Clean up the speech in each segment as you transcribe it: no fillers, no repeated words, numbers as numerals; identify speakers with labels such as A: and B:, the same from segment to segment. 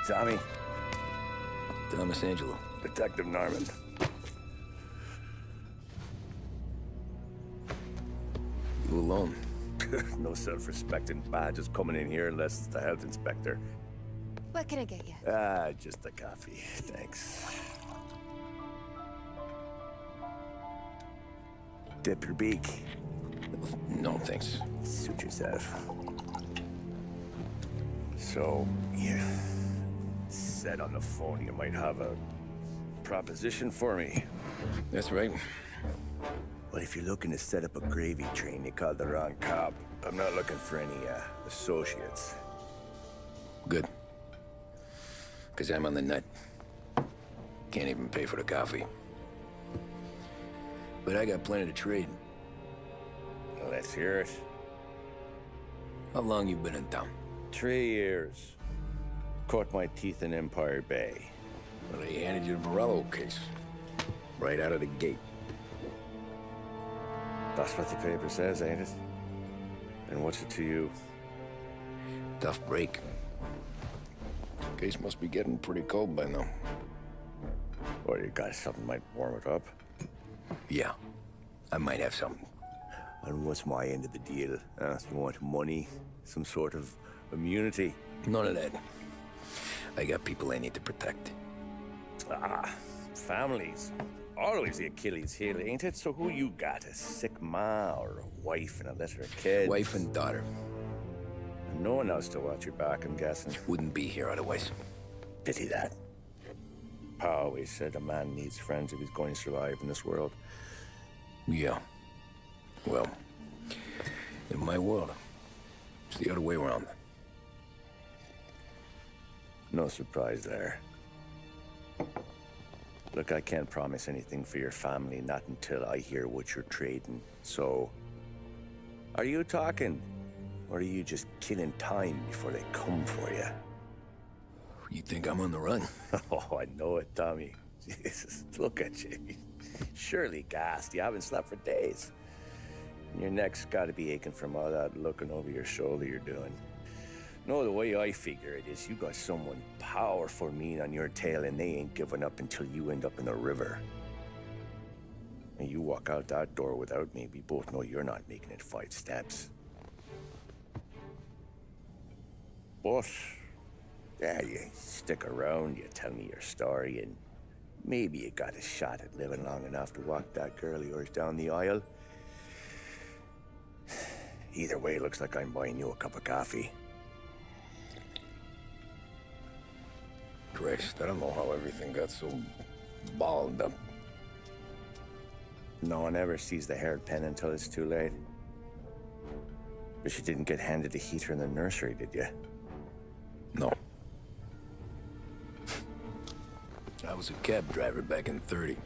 A: Tommy.
B: Thomas Angelo.
A: Detective Norman.
B: You alone?
A: No self-respecting badges coming in here unless it's the health inspector.
C: What can I get you?
A: Just a coffee, thanks. Dip your beak.
B: No, thanks.
A: Suit yourself. So, you said on the phone you might have a proposition for me.
B: That's right.
A: Well, if you're looking to set up a gravy train, you called the wrong cop. I'm not looking for any, associates.
B: Good. Because I'm on the nut. Can't even pay for the coffee. But I got plenty to trade.
A: Well, let's hear it.
B: How long you been in town?
A: 3 years. Caught my teeth in Empire Bay.
B: Well, they handed you the Morello case. Right out of the gate.
A: That's what the paper says, ain't it? And what's it to you?
B: Tough break. Case must be getting pretty cold by now.
A: Or you got something might warm it up?
B: Yeah, I might have something.
A: And what's my end of the deal? You want money? Some sort of immunity?
B: None of that. I got people I need to protect.
A: Families. Always the Achilles heel, ain't it? So who you got? A sick ma or a wife and a litter of kids?
B: Wife and daughter.
A: And no one else to watch your back, I'm guessing.
B: Wouldn't be here otherwise.
A: Pity that. Pa always said a man needs friends if he's going to survive in this world.
B: Yeah. Well, in my world, it's the other way around.
A: No surprise there. Look, I can't promise anything for your family, not until I hear what you're trading. So, are you talking? Or are you just killing time before they come for you?
B: You think I'm on the run?
A: Oh, I know it, Tommy. Jesus, look at you. Surely gassed. You haven't slept for days. And your neck's got to be aching from all that looking over your shoulder you're doing. No, the way I figure it is you got someone powerful mean on your tail and they ain't giving up until you end up in the river. And you walk out that door without me, we both know you're not making it 5 steps. But, yeah, you stick around, you tell me your story, and maybe you got a shot at living long enough to walk that girl of yours down the aisle. Either way, it looks like I'm buying you a cup of coffee.
B: Christ, I don't know how everything got so balled up.
A: No one ever sees the haired pen until it's too late. But you didn't get handed a heater in the nursery, did you?
B: No. I was a cab driver back in '30.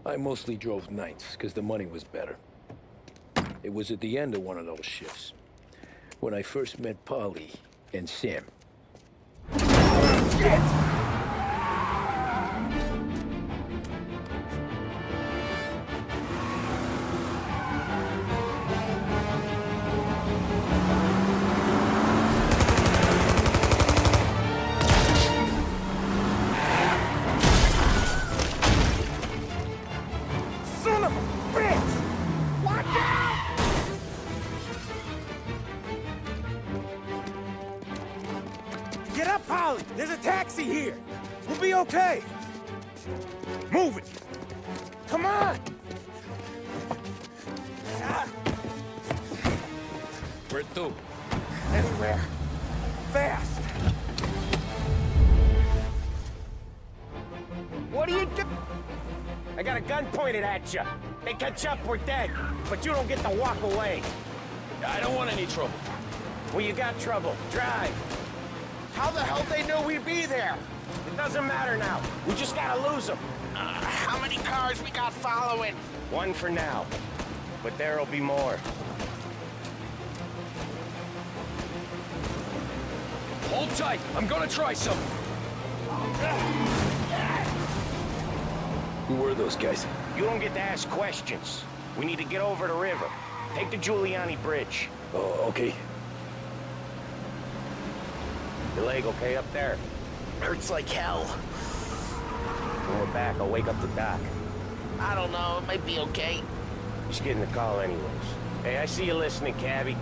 B: I mostly drove nights, because the money was better. It was at the end of one of those shifts, when I first met Polly and Sam. Shit!
A: Get up, Polly! There's a taxi here! We'll be okay! Move it! Come on!
B: Where to?
A: Anywhere. Fast!
D: What are you doing? I got a gun pointed at you. They catch up, we're dead. But you don't get to walk away.
B: I don't want any trouble.
D: Well, you got trouble. Drive. How the hell they knew we'd be there? It doesn't matter now. We just gotta lose them.
E: How many cars we got following?
D: One for now. But there'll be more.
B: Hold tight. I'm gonna try something. Who were those guys?
D: You don't get to ask questions. We need to get over the river. Take the Giuliani Bridge.
B: Oh, okay.
D: Your leg okay up there?
E: Hurts like hell.
D: When we're back, I'll wake up the doc.
E: I don't know, it might be okay.
D: Just getting the call anyways. Hey, I see you listening, cabbie.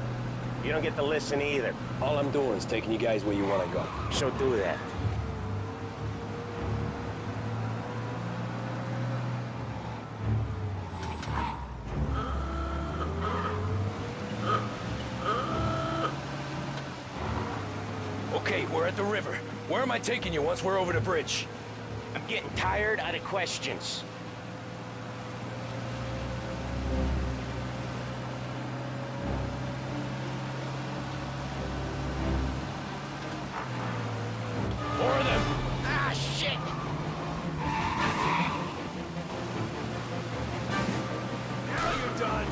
D: You don't get to listen either.
B: All I'm doing is taking you guys where you want to go.
D: So do that.
B: Okay, we're at the river. Where am I taking you once we're over the bridge?
D: I'm getting tired of the questions.
B: More of them.
E: Ah, shit!
B: Now you're done.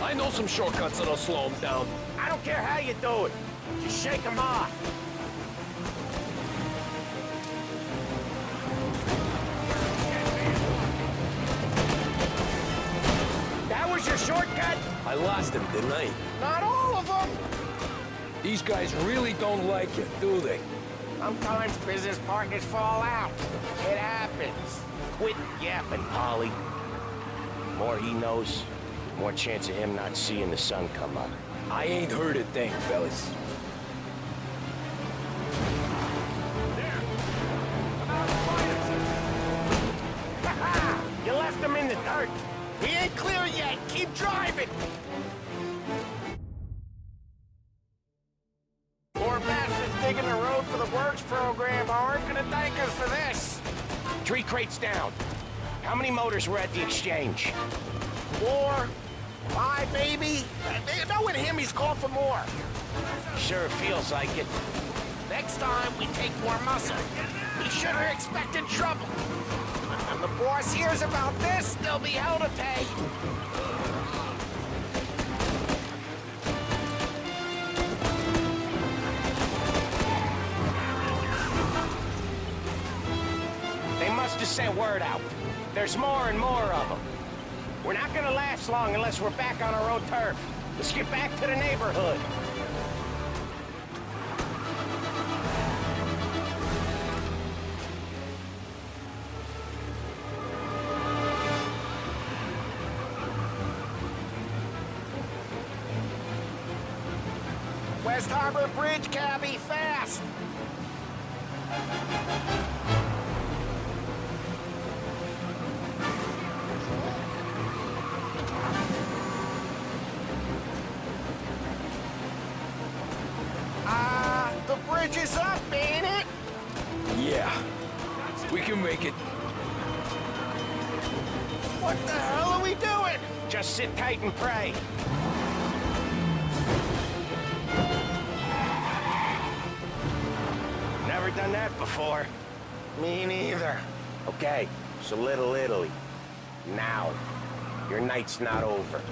B: I know some shortcuts that'll slow them down.
D: I don't care how you do it. Just shake them off. That was your shortcut?
B: I lost him, didn't I?
D: Not all of them.
B: These guys really don't like you, do they?
D: Sometimes business partners fall out. It happens. Quit yapping, Polly. More he knows, more chance of him not seeing the sun come up.
B: I ain't heard a thing, fellas.
D: You left him in the dirt.
E: We ain't clear yet! Keep driving! Poor bastards digging the road for the works program aren't gonna thank us for this!
D: 3 crates down. How many motors were at the exchange?
E: 4, 5 maybe? Knowing him, he's called for more.
D: Sure feels like it.
E: Next time, we take more muscle. Be sure to expecting trouble. When the boss hears about this, there'll be hell to pay.
D: They must have sent word out. There's more and more of them. We're not gonna last long unless we're back on our own turf. Let's get back to the neighborhood.
E: West Harbor Bridge, cabbie, fast! The bridge is up, ain't it?
B: Yeah. We can make it.
E: What the hell are we doing?
D: Just sit tight and pray. Never done that before.
E: Me neither.
D: Okay, so Little Italy. Now. Your night's not over.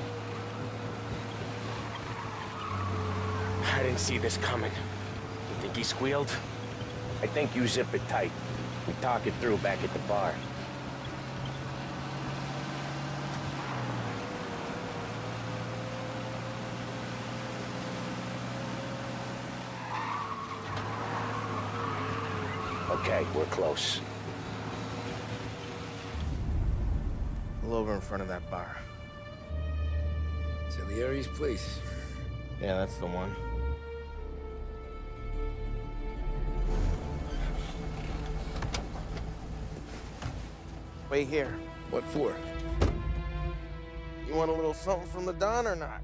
D: I didn't see this coming. You think he squealed? I think you zip it tight. We talk it through back at the bar. Okay, we're close.
E: Pull over in front of that bar.
B: Salieri's place.
E: Yeah, that's the one. Wait here.
B: What for?
E: You want a little something from the Don or not?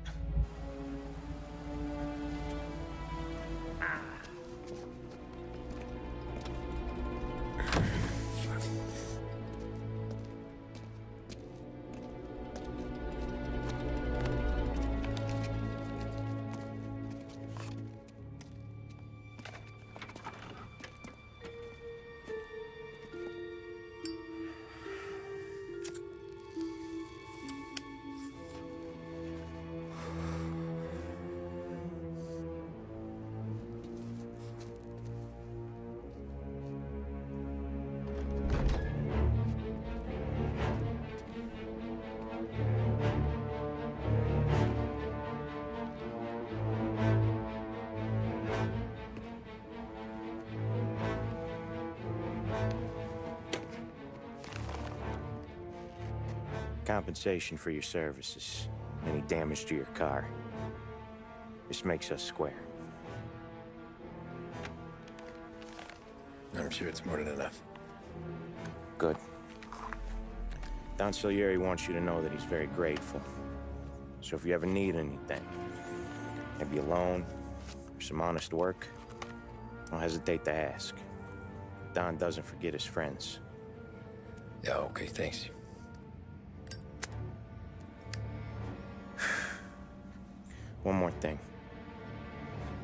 D: Compensation for your services. Any damage to your car. This makes us square.
B: I'm sure it's more than enough.
D: Good. Don Salieri wants you to know that he's very grateful. So if you ever need anything, maybe a loan or some honest work, don't hesitate to ask. Don doesn't forget his friends.
B: Yeah, okay, thanks.
D: One more thing.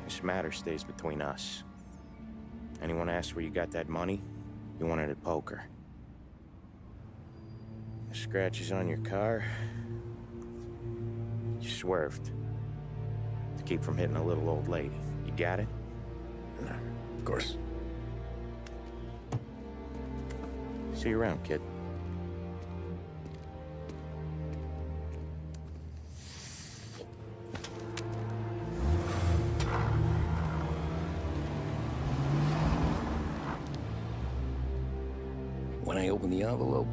D: This matter stays between us. Anyone asks where you got that money, you won it at poker. The scratches on your car, you swerved. To keep from hitting a little old lady. You got it?
B: Of course.
D: See you around, kid.
B: When I opened the envelope,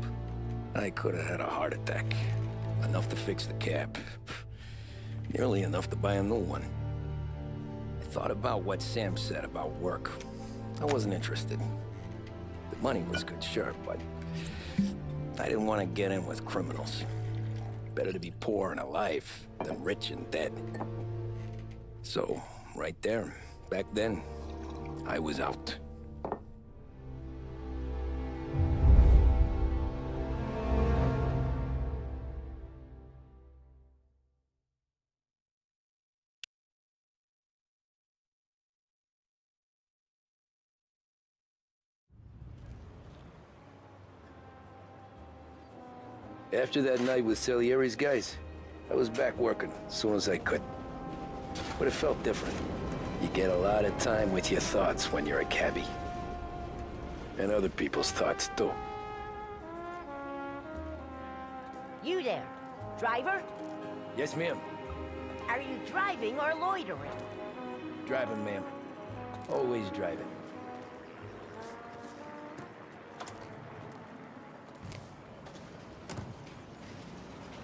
B: I could have had a heart attack. Enough to fix the cap. Nearly enough to buy a new one. I thought about what Sam said about work. I wasn't interested. The money was good, sure, but I didn't want to get in with criminals. Better to be poor and alive than rich and dead. So, right there, back then, I was out. After that night with Salieri's guys, I was back working as soon as I could. But it felt different. You get a lot of time with your thoughts when you're a cabbie. And other people's thoughts, too.
F: You there, driver?
B: Yes, ma'am.
F: Are you driving or loitering?
B: Driving, ma'am. Always driving.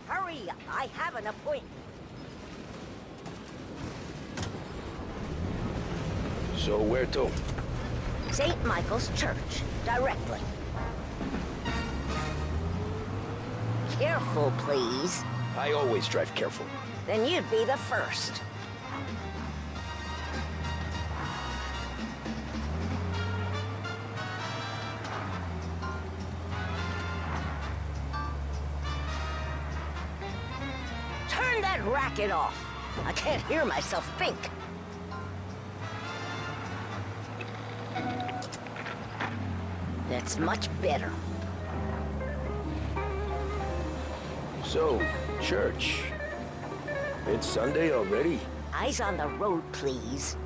F: Hurry, I have an appointment.
B: So where to?
F: St. Michael's Church, directly. Careful, please.
B: I always drive careful.
F: Then you'd be the first. Turn that racket off. I can't hear myself think. That's much better.
B: So, church. It's Sunday already?
F: Eyes on the road, please.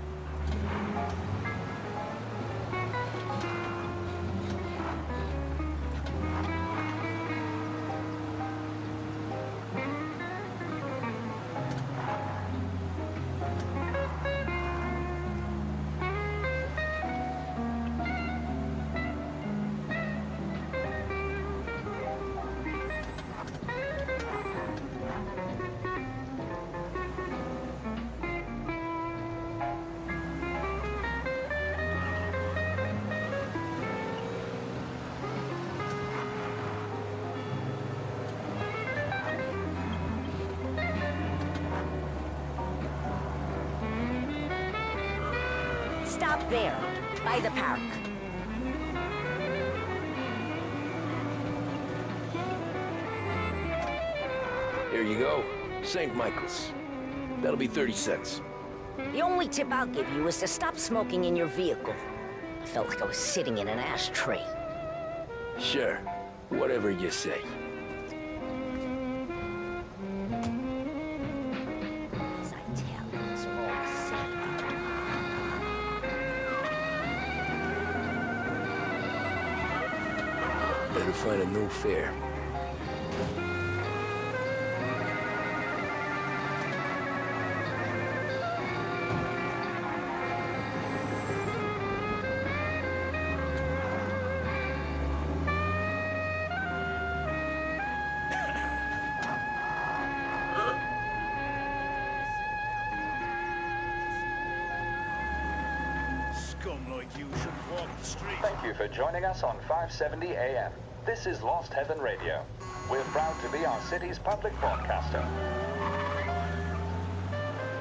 F: Stop there, by the park.
B: Here you go. St. Michael's. That'll be 30 cents.
F: The only tip I'll give you is to stop smoking in your vehicle. I felt like I was sitting in an ashtray.
B: Sure. Whatever you say.
F: As I tell you, it's all the same.
B: Better find a new fare.
G: like you shouldn't walk the street.
H: Thank you for joining us on 570 AM. This is Lost Heaven Radio. We're proud to be our city's public broadcaster.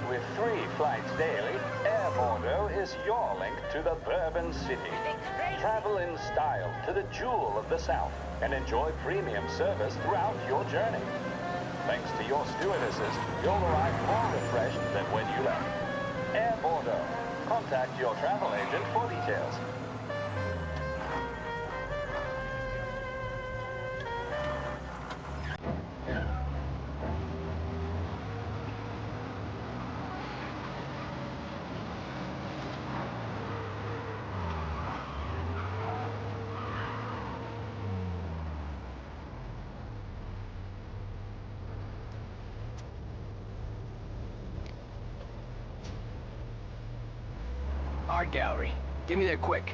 H: With 3 flights daily, Albedo is your link to the Bourbon City. Travel in style to the jewel of the South and enjoy premium service throughout your journey. Thanks to your stewardesses, you'll arrive more refreshed than when you left. Albedo. Contact your travel agent for details.
B: Art gallery. Give me there quick.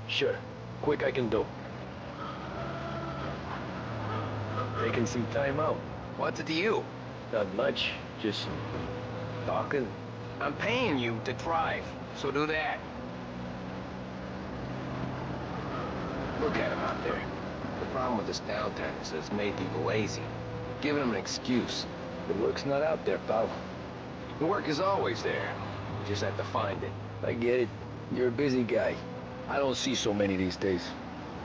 B: Sure. Quick I can do. Taking some time out. What's it to you? Not much. Just talking. I'm paying you to drive, so do that. Look at him out there. The problem with this downtown is that it's made people lazy. Giving them an excuse. The work's not out there, pal. The work is always there. You just have to find it. I get it. You're a busy guy. I don't see so many these days.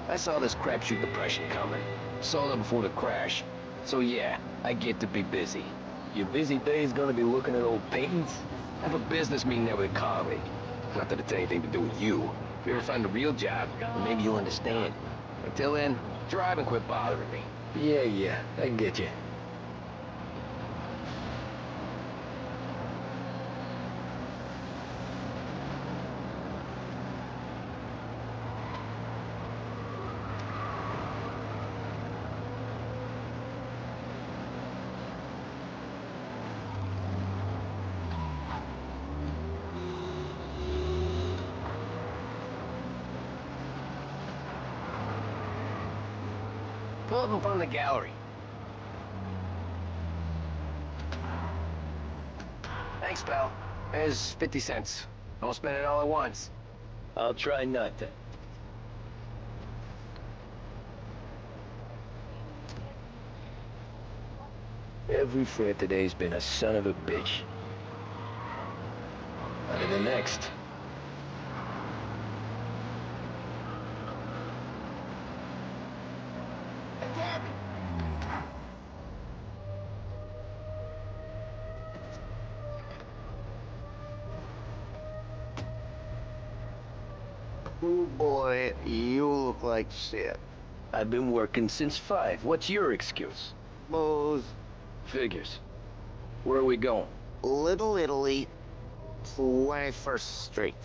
B: I saw this crapshoot depression coming. Saw it before the crash. So yeah, I get to be busy. Your busy day is gonna be looking at old paintings? Have a business meeting there with a colleague. Not that it's anything to do with you. If you ever find a real job, then maybe you'll understand. Until then, drive and quit bothering me. Yeah, I get you. Pull up in front of the gallery. Thanks, pal. There's 50 cents. Don't spend it all at once. I'll try not to. Every fare today's been a son of a bitch. On to the next.
E: Oh boy, you look like shit.
B: I've been working since 5. What's your excuse?
E: Booze.
B: Figures. Where are we going?
E: Little Italy, 21st Street.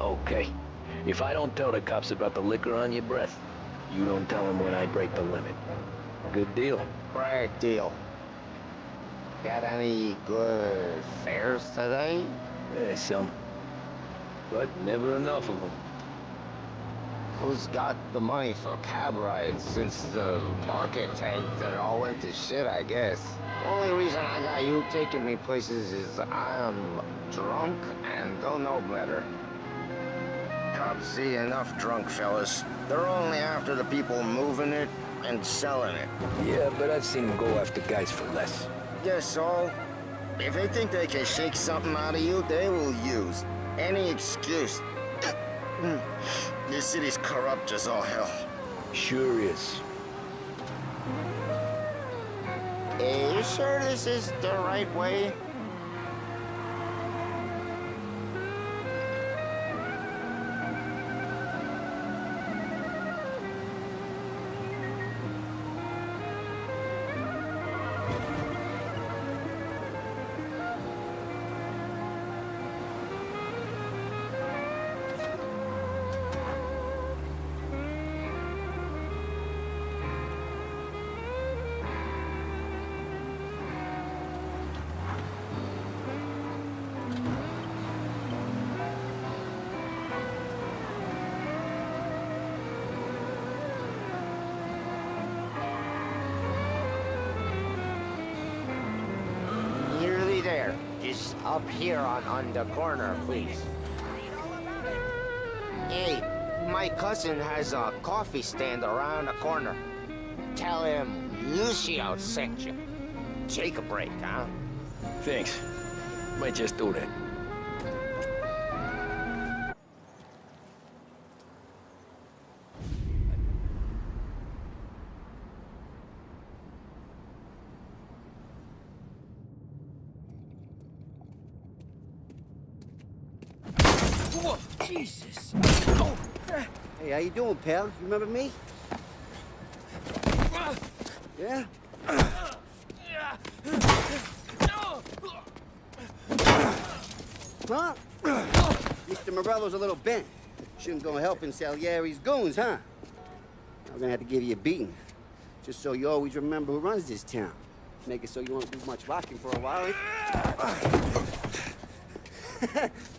B: Okay. If I don't tell the cops about the liquor on your breath, you don't tell them when I break the limit. Good deal.
E: Right deal. Got any good fares today?
B: Some. But never enough of them.
E: Who's got the money for cab rides since the market tanked and all went to shit, I guess? Only reason I got you taking me places is I'm drunk and don't know better. Cops see enough drunk fellas. They're only after the people moving it and selling it.
B: Yeah, but I've seen them go after guys for less.
E: Guess so. If they think they can shake something out of you, they will use any excuse. This city's corrupt as all hell.
B: Sure is.
E: Are you sure this is the right way? Nearly there. Just up here on the corner, please. Hey, my cousin has a coffee stand around the corner. Tell him Lucio sent you. Take a break, huh?
B: Thanks. Might just do that. Whoa, Jesus. Oh.
I: Hey, how you doing, pal? You remember me? Yeah? Huh? Mr. Morello's a little bent. Shouldn't go helping Salieri's goons, huh? I'm gonna have to give you a beating. Just so you always remember who runs this town. Make it so you won't do much rocking for a while.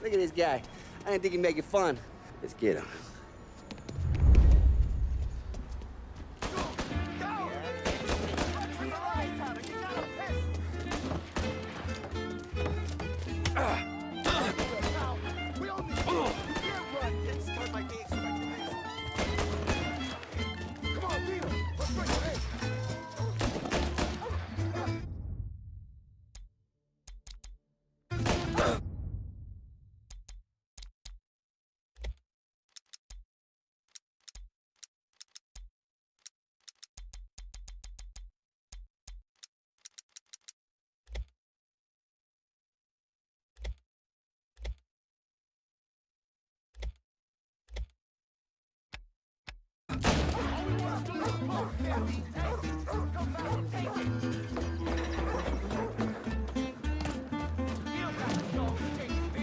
I: Look at this guy. I didn't think he'd make it fun. Let's get him.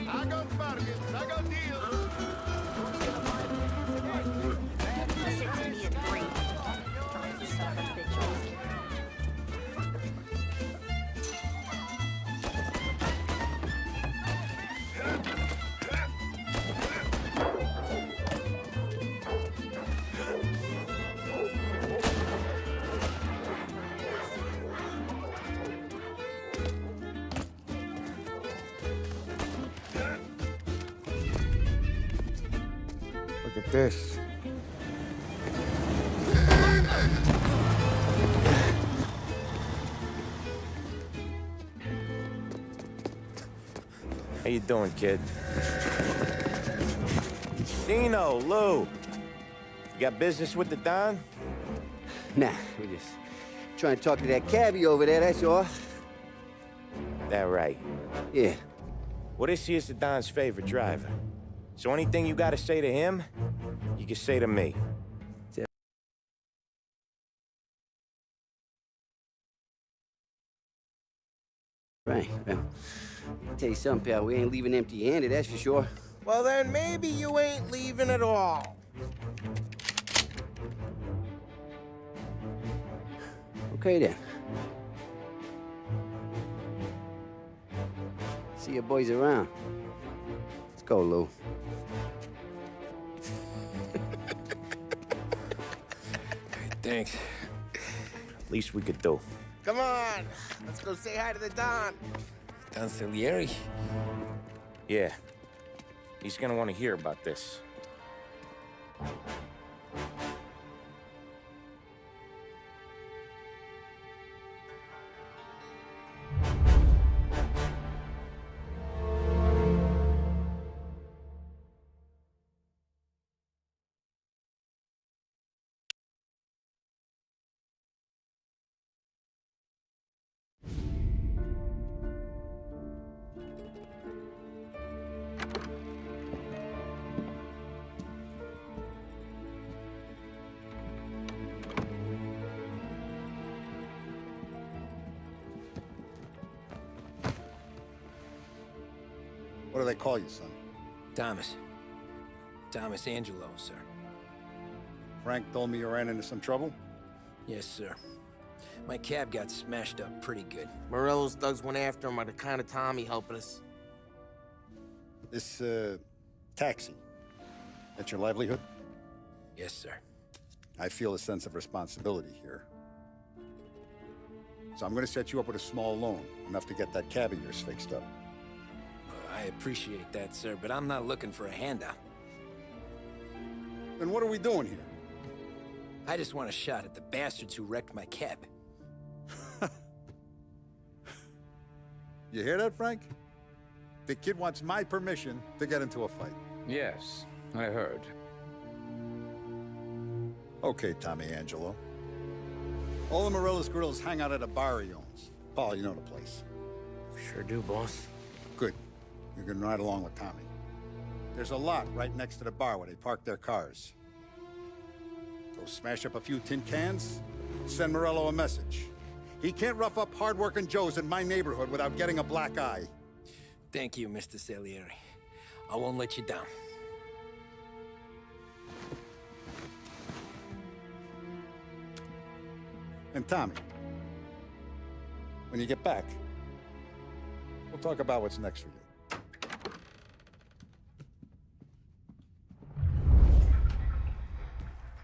G: I got bargains, I got deals.
F: Listen to me at 3. Son of a bitch.
E: Look at this.
D: How you doing, kid? Dino, Lou. You got business with the Don?
I: Nah, we're just trying to talk to that cabbie over there, that's all.
D: That right.
I: Yeah.
D: Well, this here's the Don's favorite driver. So anything you gotta say to him, you can say to me.
I: Right, well, I'll tell you something, pal, we ain't leaving empty-handed, that's for sure.
E: Well, then maybe you ain't leaving at all.
I: Okay, then. See you boys around. Let's go, Lou.
B: Thanks.
D: Least we could do.
E: Come on, let's go say hi to the Don.
B: Don Salieri?
D: Yeah. He's gonna want to hear about this.
J: What do they call you, son?
B: Thomas. Thomas Angelo, sir.
J: Frank told me you ran into some trouble?
B: Yes, sir. My cab got smashed up pretty good.
E: Morello's thugs went after him on account of Tommy helping us.
J: This, taxi, that's your livelihood?
B: Yes, sir.
J: I feel a sense of responsibility here. So I'm gonna set you up with a small loan, enough to get that cab of yours fixed up.
B: I appreciate that, sir, but I'm not looking for a handout.
J: Then what are we doing here?
B: I just want a shot at the bastards who wrecked my cab.
J: You hear that, Frank? The kid wants my permission to get into a fight.
K: Yes, I heard.
J: Okay, Tommy Angelo. All the Morello's girls hang out at a bar he owns. Paul, you know the place.
E: Sure do, boss.
J: Good. You're gonna ride along with Tommy. There's a lot right next to the bar where they park their cars. Go smash up a few tin cans, send Morello a message. He can't rough up hard-working Joes in my neighborhood without getting a black eye.
B: Thank you, Mr. Salieri. I won't let you down.
J: And Tommy, when you get back, we'll talk about what's next for you.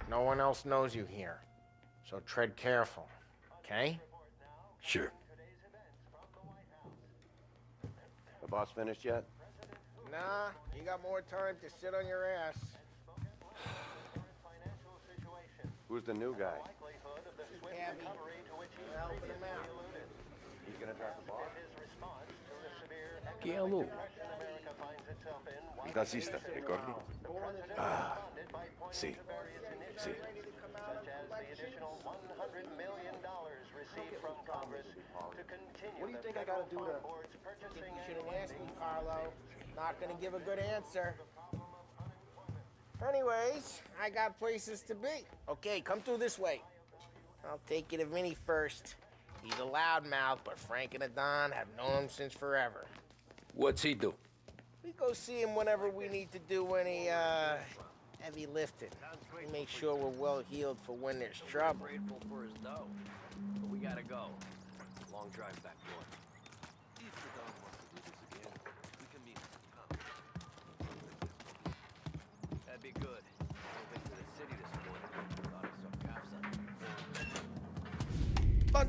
E: No one else knows you here, so tread careful, okay?
B: Sure.
A: The boss finished yet?
E: Nah, you got more time to sit on your ass.
A: Who's the new guy?
E: Abby. We're helping him out.
A: He's gonna drive the boss?
B: Hello.
A: Il tassista, ricordi? Ah, sì, sì.
E: What do you think I gotta do to... You shouldn't ask me, Carlo. Not gonna give a good answer. Anyways, I got places to be. Okay, come through this way. I'll take you to Vinny first. He's a loudmouth, but Frank and the Don have known him since forever.
B: What's he do?
E: We go see him whenever we need to do any, heavy lifting. We make sure we're well healed for when there's trouble.
B: Grateful for his dough. But we gotta go. Long drive back north. If the Don wants to do this again, we can meet him. That'd be good. I've been to the city this morning. Thought I saw cops on.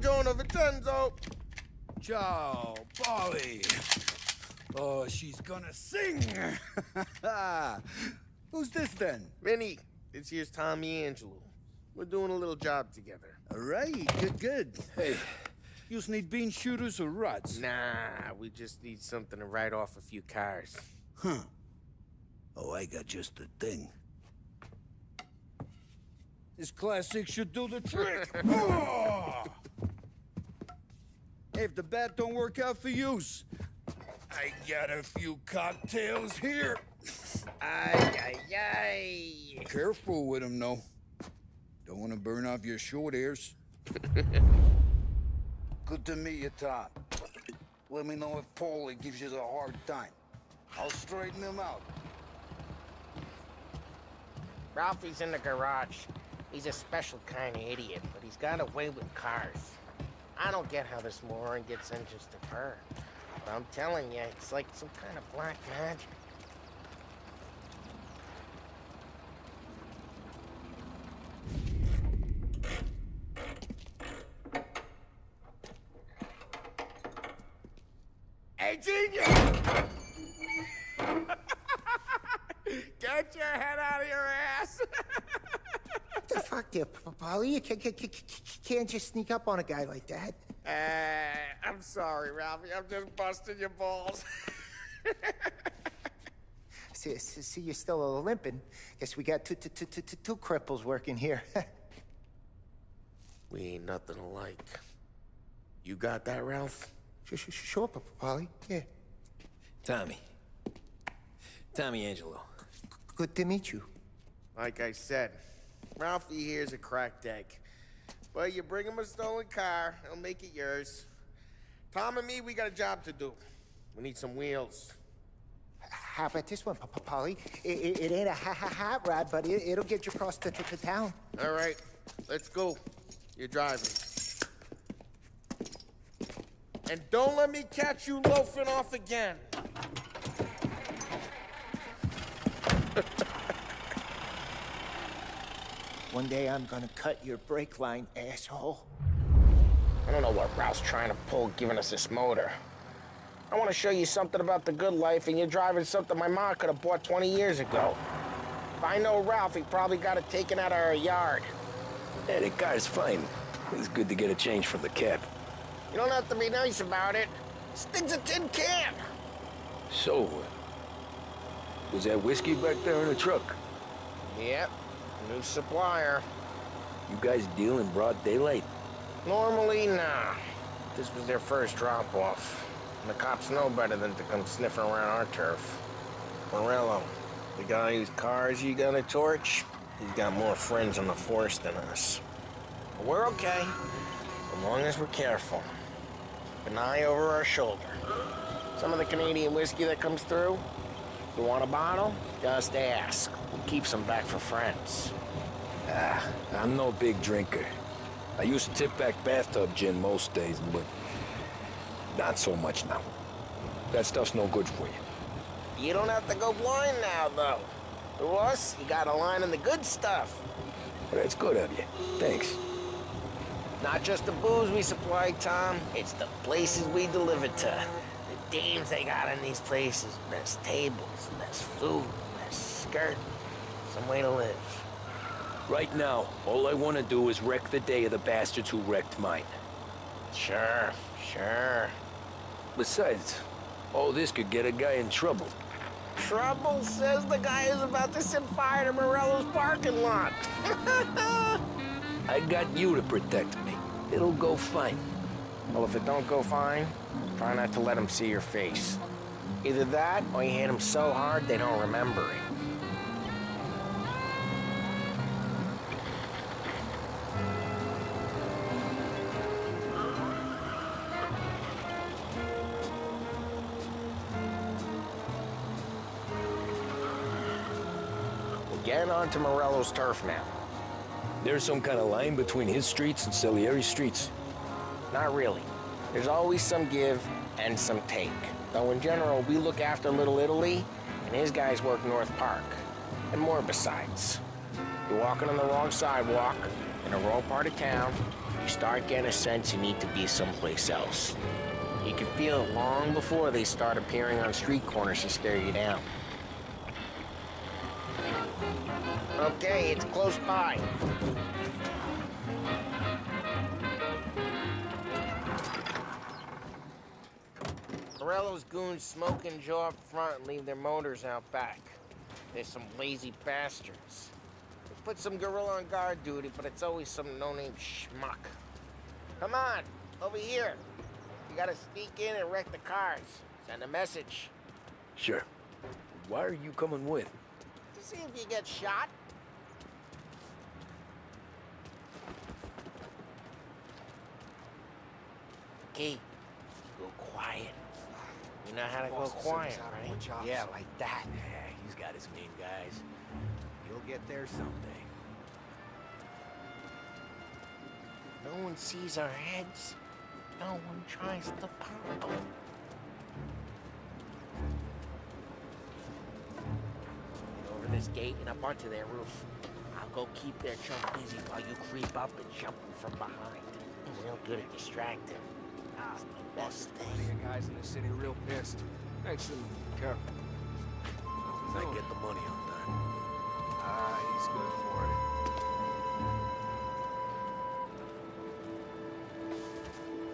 E: Buongiorno, Vincenzo!
K: Ciao, Polly. Oh, she's gonna sing. Who's this then?
E: Vinny, this here's Tommy Angelo. We're doing a little job together.
K: All right, good. Hey, you need bean shooters or rods?
E: Nah, we just need something to write off a few cars.
K: Huh. Oh, I got just the thing. This classic should do the trick. Oh! Hey, if the bat don't work out for yous, I got a few cocktails here.
E: Ay, ay, ay.
K: Careful with them, though. Don't want to burn off your short hairs. Good to meet you, Tom. Let me know if Paulie gives you the hard time. I'll straighten him out.
E: Ralphie's in the garage. He's a special kind of idiot, but he's got a way with cars. I don't get how this moron gets engines to burn. But I'm telling you, it's like some kind of black magic. Hey, genius! Get your head out of your ass!
L: What the fuck there, Polly? You can't just sneak up on a guy like that.
E: I'm sorry, Ralphie. I'm just busting your balls.
L: See, you're still limping. Guess we got two cripples working here.
E: We ain't nothing alike. You got that, Ralph?
L: Sure, Polly. Yeah.
B: Tommy Angelo.
L: Good to meet you.
E: Like I said, Ralphie here's a cracked egg. But you bring him a stolen car, he'll make it yours. Tom and me, we got a job to do. We need some wheels.
L: How about this one, Polly? It ain't a hot rod, but it'll get you across to town.
E: All right, let's go. You're driving. And don't let me catch you loafing off again.
L: One day I'm gonna cut your brake line, asshole.
E: I don't know what Ralph's trying to pull giving us this motor. I want to show you something about the good life, and you're driving something my mom could have bought 20 years ago. If I know Ralph, he probably got it taken out of our yard.
B: Yeah, the car's fine. It's good to get a change from the cab.
E: You don't have to be nice about it. This thing's a tin can.
B: So, was that whiskey back there in the truck?
E: Yep, new supplier.
B: You guys deal in broad daylight?
E: Normally, nah. This was their first drop-off. And the cops know better than to come sniffing around our turf. Morello, the guy whose cars you got a torch, he's got more friends on the force than us. But we're okay, as long as we're careful. An eye over our shoulder. Some of the Canadian whiskey that comes through, you want a bottle? Just ask. We'll keep some back for friends.
B: I'm no big drinker. I used to tip back bathtub gin most days, but not so much now. That stuff's no good for you.
E: You don't have to go blind now, though. To us, you got a line on the good stuff.
B: Well, that's good of you. Thanks.
E: Not just the booze we supply, Tom. It's the places we deliver to. The dames they got in these places. Best tables, best food, best skirt. Some way to live.
B: Right now, all I want to do is wreck the day of the bastards who wrecked mine.
E: Sure.
B: Besides, all this could get a guy in trouble.
E: Trouble says the guy is about to set fire to Morello's parking lot.
B: I got you to protect me. It'll go fine.
E: Well, if it don't go fine, try not to let them see your face. Either that, or you hit them so hard they don't remember it. We're getting onto Morello's turf now.
B: There's some kind of line between his streets and Salieri's streets.
E: Not really. There's always some give and some take. Though in general, we look after Little Italy, and his guys work North Park. And more besides. You're walking on the wrong sidewalk, in the wrong part of town, you start getting a sense you need to be someplace else. You can feel it long before they start appearing on street corners to stare you down. Okay, it's close by. Morello's goons smoke and jaw up front and leave their motors out back. They're some lazy bastards. They put some gorilla on guard duty, but it's always some no-name schmuck. Come on, over here. You gotta sneak in and wreck the cars. Send a message.
B: Sure. Why are you coming with?
E: To see if you get shot. Key, go quiet. You know how to go quiet, right?
L: Yeah, like that.
M: Yeah, he's got his main guys. You'll get there someday.
E: No one sees our heads. No one tries to pop them. Over this gate and up onto their roof. I'll go keep their chump busy while you creep up and jump them from behind. I'm real good at distracting. That's the best
M: Plenty
E: thing.
M: of guys in the city real pissed. Makes them careful. Might get the money on time. Ah, he's good for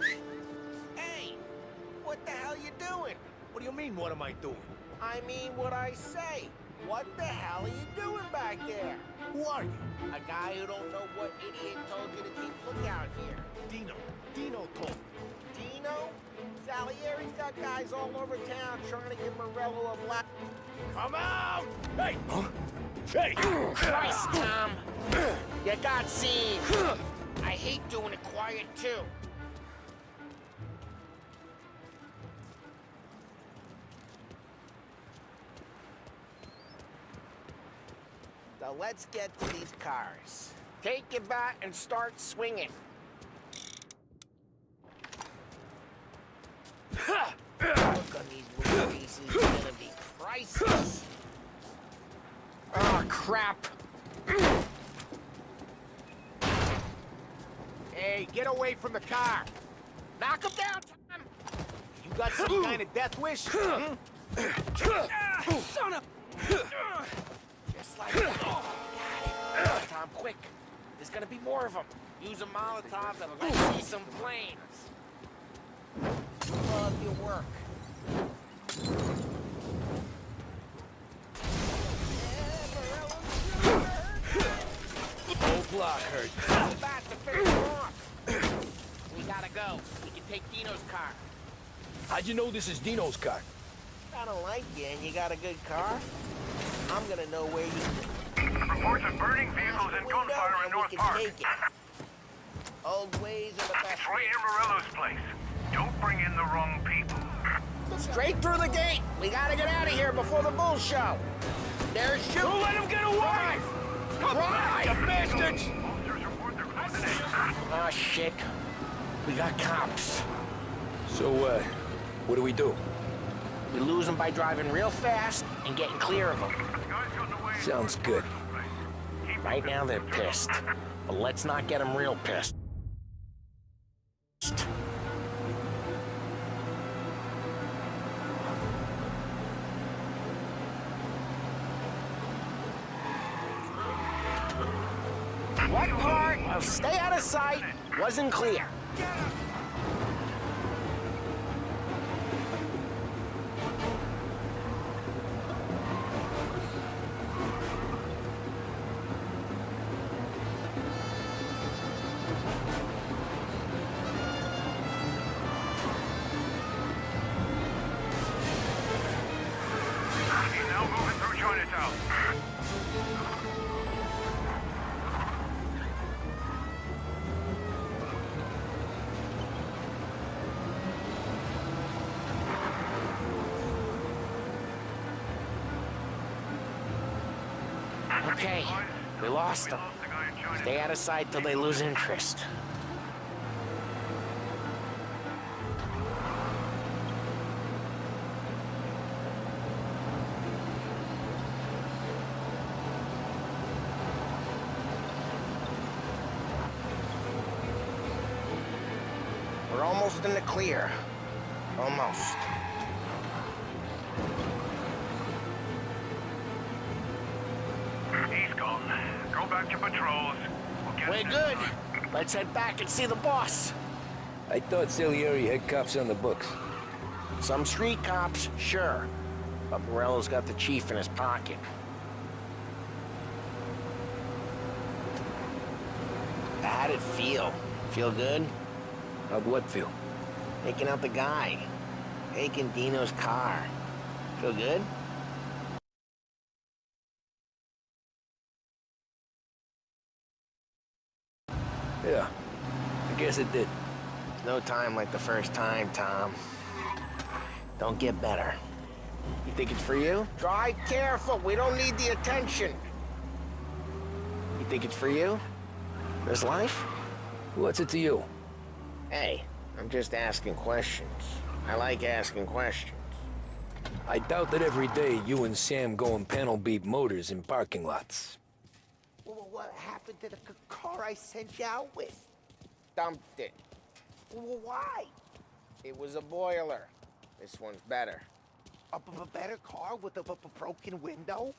M: it.
E: Hey! What the hell you doing?
M: What do you mean, what am I doing?
E: I mean what I say. What the hell are you doing back there?
M: Who are you?
E: A guy who don't know what idiot told you to keep lookout here.
M: Dino told me.
E: Dino? Salieri's got guys all over town trying to give Morello a black...
M: Come out! Hey! Hey!
E: Christ, Tom! You got seen. I hate doing it quiet, too. Now let's get to these cars. Take your bat and start swinging. Look on these little pieces is gonna be priceless. Oh, crap.
L: Hey, get away from the car.
E: Knock him down, Tom.
L: You got some kind of death wish?
E: Son of... Just
D: like that. Got it. Tom, quick. There's gonna be more of them. Use a Molotov and let's see some flames. Love your work.
B: Whole block hurt.
D: Go back to finish them off. We gotta go. We can take Dino's car.
B: How'd you know this is Dino's car?
D: I don't like you and you got a good car. I'm gonna know where you...
G: Reports of burning vehicles and gunfire in North Park.
D: Take it. Old ways are the best.
G: Right near Morello's place. Don't bring in the wrong people.
D: Straight through the gate. We gotta get out of here before the bull show. There's you.
G: Don't let him get away!
D: Drive!
G: You bastards!
D: Oh, shit. We got cops.
B: So, what do we do?
D: We lose them by driving real fast and getting clear of them.
B: Sounds good.
D: Right now they're pissed. But let's not get them real pissed. What part of stay out of sight wasn't clear?
G: He's now moving through Chinatown.
D: Okay, we lost them. Stay out of sight till they lose interest. We're almost in the clear. Almost.
G: He's gone. Go back to patrols.
D: We're good. Let's head back and see the boss.
B: I thought Salieri had cops on the books.
D: Some street cops, sure. But Morello's got the chief in his pocket. How'd it feel? Feel good?
B: How'd what feel?
D: Taking out the guy. Taking Dino's car. Feel good?
B: Yeah, I guess it did.
D: No time like the first time, Tom. Don't get better. You think it's for you? Drive careful. We don't need the attention. You think it's for you? This life?
B: What's it to you?
D: Hey, I'm just asking questions. I like asking questions.
B: I doubt that every day you and Sam go and panel beat motors in parking lots.
L: Well, what happened to the car I sent you out with?
D: Dumped it.
L: Well, why?
D: It was a boiler. This one's better.
L: A better car with a broken window?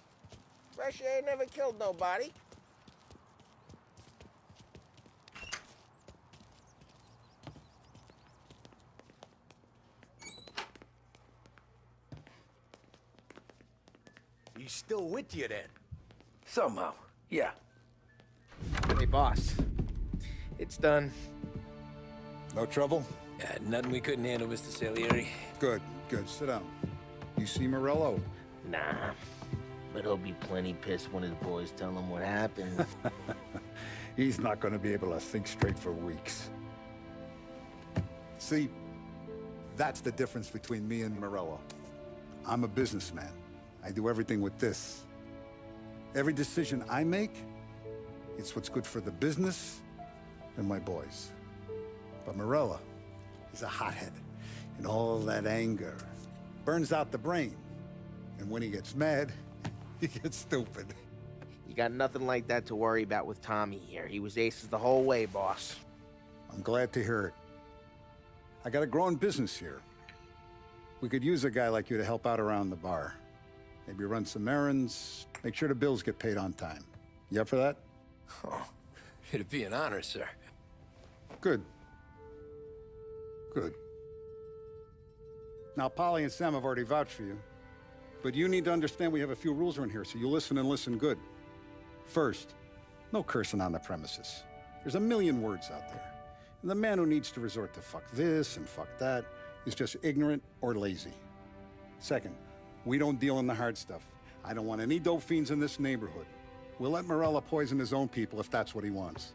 D: Fresh air never killed nobody.
M: He's still with you then?
B: Somehow, yeah.
D: Hey, boss. It's done.
J: No trouble?
B: Yeah, nothing we couldn't handle, Mr. Salieri.
J: Good, good. Sit down. You see Morello?
D: Nah. But he'll be plenty pissed when his boys tell him what happened.
J: He's not going to be able to think straight for weeks. See, that's the difference between me and Morello. I'm a businessman. I do everything with this. Every decision I make, it's what's good for the business and my boys. But Morello is a hothead, and all that anger burns out the brain. And when he gets mad, he gets stupid.
D: You got nothing like that to worry about with Tommy here. He was aces the whole way, boss.
J: I'm glad to hear it. I got a growing business here. We could use a guy like you to help out around the bar. maybe run some errands, make sure the bills get paid on time. You up for that?
B: Oh, it'd be an honor, sir.
J: Good. Good. Now, Polly and Sam have already vouched for you, but you need to understand we have a few rules around here, so you listen and listen good. First, no cursing on the premises. There's a million words out there. And the man who needs to resort to fuck this and fuck that is just ignorant or lazy. Second, we don't deal in the hard stuff. I don't want any dope fiends in this neighborhood. We'll let Morella poison his own people if that's what he wants.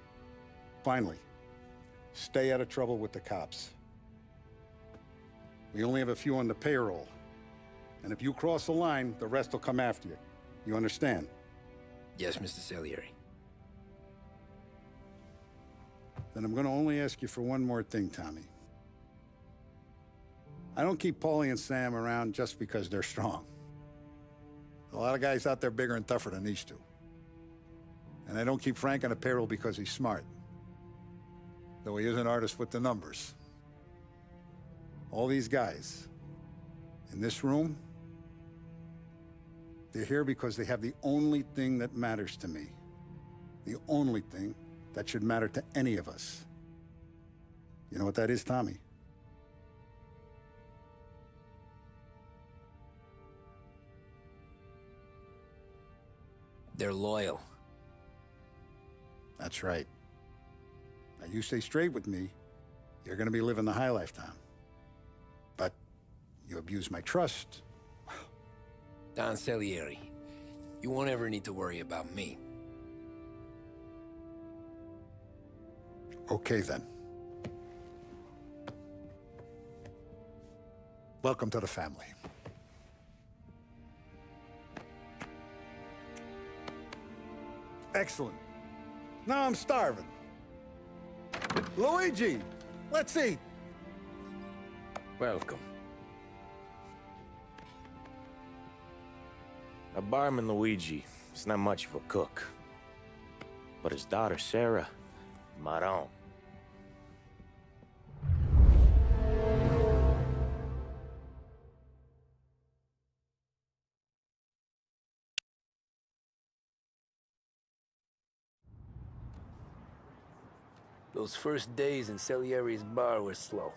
J: Finally, stay out of trouble with the cops. We only have a few on the payroll. And if you cross the line, the rest will come after you. You understand?
B: Yes, Mr. Salieri.
J: Then I'm gonna only ask you for one more thing, Tommy. I don't keep Paulie and Sam around just because they're strong. A lot of guys out there bigger and tougher than these two. And I don't keep Frank on the payroll because he's smart. Though he is an artist with the numbers. All these guys in this room, they're here because they have the only thing that matters to me. The only thing that should matter to any of us. You know what that is, Tommy?
B: They're loyal.
J: That's right. Now you stay straight with me, you're gonna be living the high life, Tom. But you abuse my trust.
B: Don Salieri, you won't ever need to worry about me.
J: Okay, then. Welcome to the family. Excellent. Now I'm starving. Luigi, let's eat.
A: Welcome.
D: Now, barman Luigi is not much of a cook. But his daughter, Sarah, Maron.
B: Those first days in Salieri's bar were slow.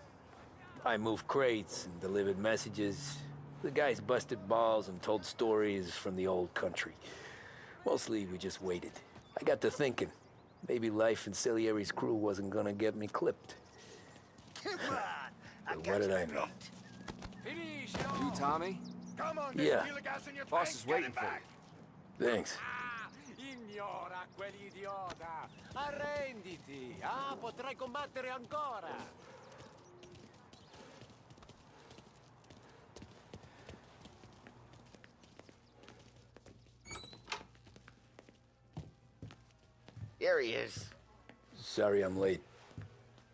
B: I moved crates and delivered messages. The guys busted balls and told stories from the old country. Mostly, we just waited. I got to thinking, maybe life in Salieri's crew wasn't gonna get me clipped.
K: Come on!
B: But what did I know?
M: You, Tommy?
G: Come on,
B: Yeah.
G: feel the gas in your
M: Boss
G: tank,
M: is
G: get
M: waiting
G: it
M: for
G: back.
M: you.
B: Thanks.
N: Ignora quell'idiota! Arrenditi! Potrai combattere ancora!
E: Here he is.
B: Sorry I'm late.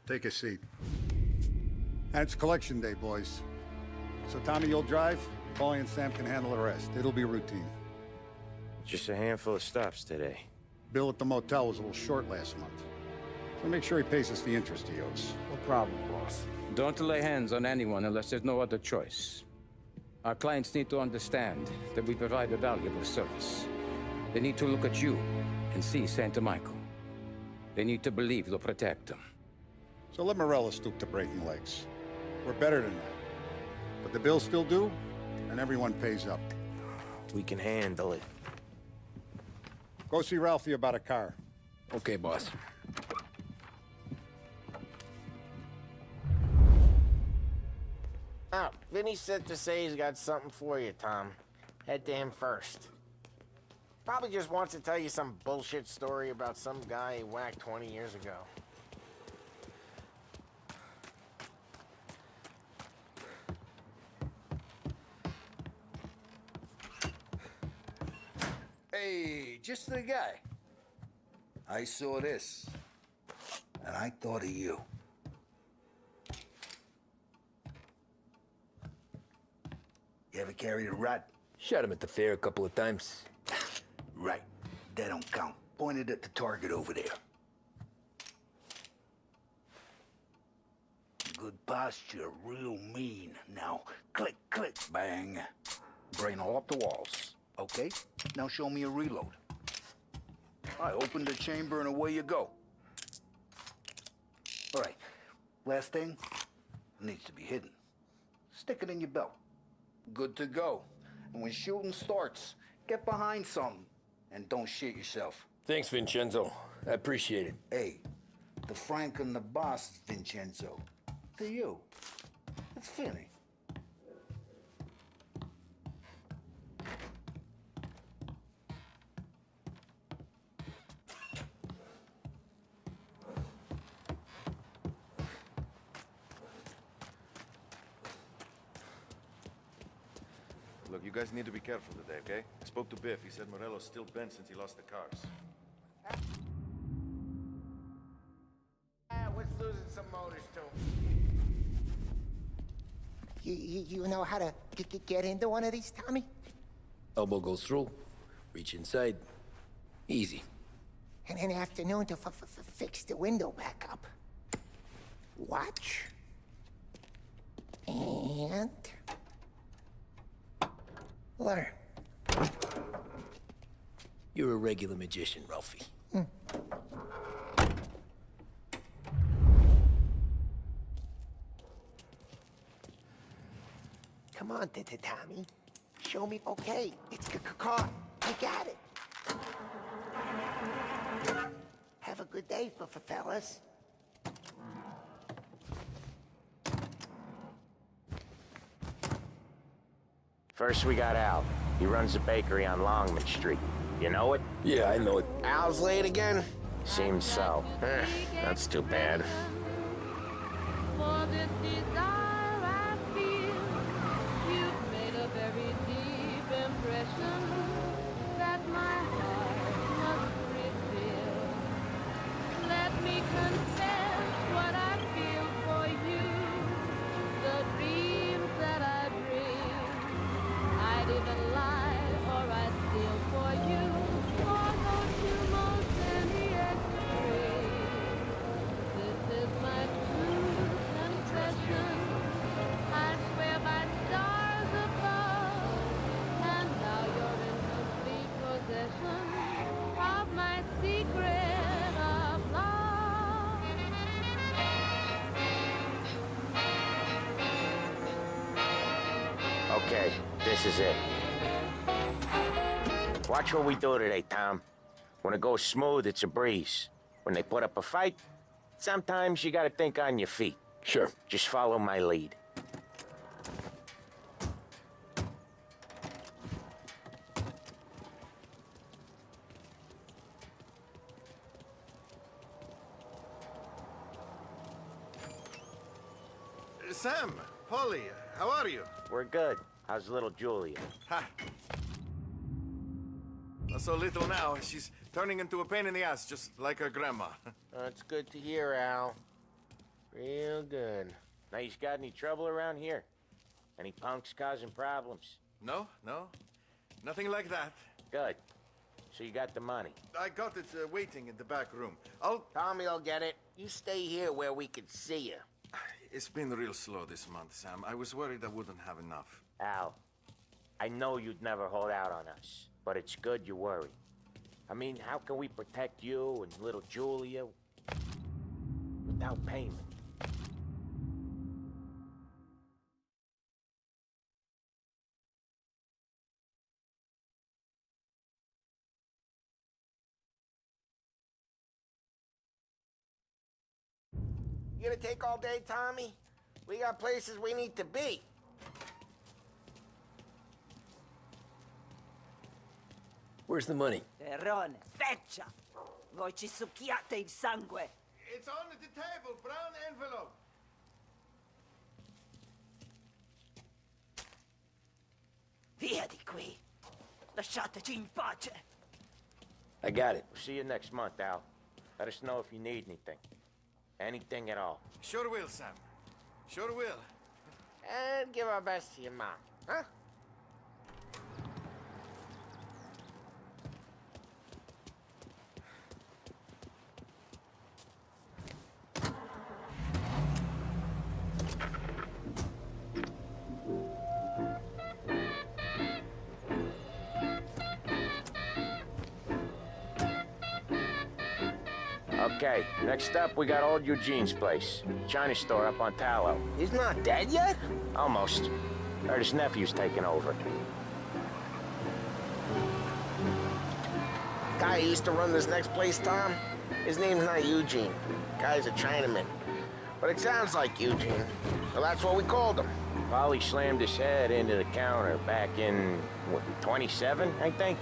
J: Take a seat. And it's collection day, boys. So Tommy, you'll drive. Paulie and Sam can handle the rest. It'll be routine.
D: Just a handful of stops today.
J: Bill at the motel was a little short last month. So make sure he pays us the interest he owes.
I: No problem, boss.
O: Don't lay hands on anyone unless there's no other choice. Our clients need to understand that we provide a valuable service. They need to look at you and see Santa Michael. They need to believe you'll protect them.
J: So let Morella stoop to breaking legs. We're better than that. But the bill's still due, and everyone pays up.
D: We can handle it.
J: Go see Ralphie about a car.
B: Okay, boss.
E: Oh, Vinny said to say he's got something for you, Tom. Head to him first. Probably just wants to tell you some bullshit story about some guy he whacked 20 years ago.
K: Hey, just the guy. I saw this, and I thought of you. You ever carried a rat?
B: Shot him at the fair a couple of times.
K: Right. That don't count. Pointed at the target over there. Good posture, real mean. Now, click, click, bang. Brain all up the walls. Okay, now show me a reload. I open the chamber and away you go. All right, last thing needs to be hidden. Stick it in your belt. Good to go. And when shooting starts, get behind something and don't shit yourself.
B: Thanks, Vincenzo. I appreciate it.
K: Hey, the Frank and the boss is Vincenzo. To you, it's Finny.
P: Look, you guys need to be careful today, okay? I spoke to Biff. He said Morello's still bent since he lost the cars.
L: What's losing some motors to? You know how to get into one of these, Tommy?
B: Elbow goes through, reach inside. Easy.
L: And in the afternoon to fix the window back up. Watch. And... learn.
B: You're a regular magician, Ralphie.
L: Come on, Tommy. Show me. Okay, it's caught. I got it. Have a good day, fellas.
D: First, we got Al. He runs a bakery on Longman Street. You know it?
B: Yeah, I know it.
D: Al's late again? Seems so. That's too bad.
Q: For this desire I feel, you've made a very deep impression that my heart must reveal. Let me confess what I feel for you, the dreams that I dream. I'd even lie or I'd steal for you, or go to most any extreme. This is my true confession. I swear by stars above, and now you're in complete possession of my secret of love.
D: Okay, this is it. Watch what we do today, Tom. When it goes smooth, it's a breeze. When they put up a fight, sometimes you gotta think on your feet.
B: Sure.
D: Just follow my lead.
P: Sam, Polly, how are you?
D: We're good. How's little Julia?
P: Ha! Not so little now. She's turning into a pain in the ass, just like her grandma.
D: That's good to hear, Al. Real good. Now, you got any trouble around here? Any punks causing problems?
P: No, no. Nothing like that.
D: Good. So you got the money?
P: I got it waiting in the back room.
E: Tommy'll get it. You stay here where we can see you.
P: It's been real slow this month, Sam. I was worried I wouldn't have enough.
D: Al, I know you'd never hold out on us, but it's good you worry. I mean, how can we protect you and little Julia without payment?
E: You gonna take all day, Tommy? We got places we need to be.
B: Where's the money?
R: Perrone, feccia! Voi ci succhiate il sangue!
P: It's on the table, brown envelope.
R: Via di qui! Lasciateci in pace!
B: I got it.
D: We'll see you next month, Al. Let us know if you need anything. Anything at all.
P: Sure will, Sam. Sure will.
E: And give our best to your mom, huh?
D: Okay, next up, we got old Eugene's place. China store up on Tallow.
E: He's not dead yet?
D: Almost. Heard his nephew's taking over.
E: Guy who used to run this next place, Tom? His name's not Eugene. Guy's a Chinaman. But it sounds like Eugene. So that's what we called him.
D: Polly slammed his head into the counter back in, what, 27, I think?